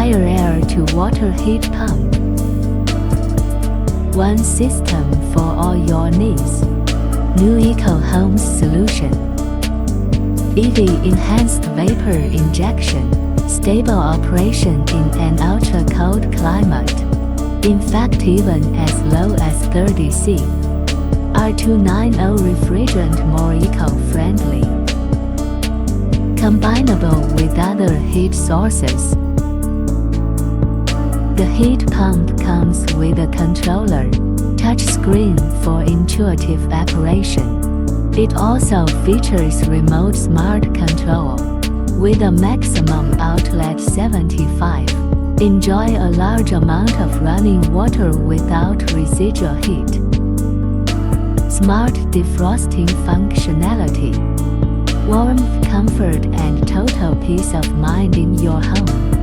Haier Air-to-Water Heat Pump. One system for all your needs. New Eco Homes solution. EV enhanced vapor injection. Stable operation in an ultra-cold climate. In fact, even as low as 30 C. R290 refrigerant, more eco-friendly. Combinable with other heat sources. The heat pump comes with a controller, touchscreen for intuitive operation. It also features remote smart control, with a maximum outlet 75. Enjoy a large amount of running water without residual heat. Smart defrosting functionality. Warmth, comfort, and total peace of mind in your home.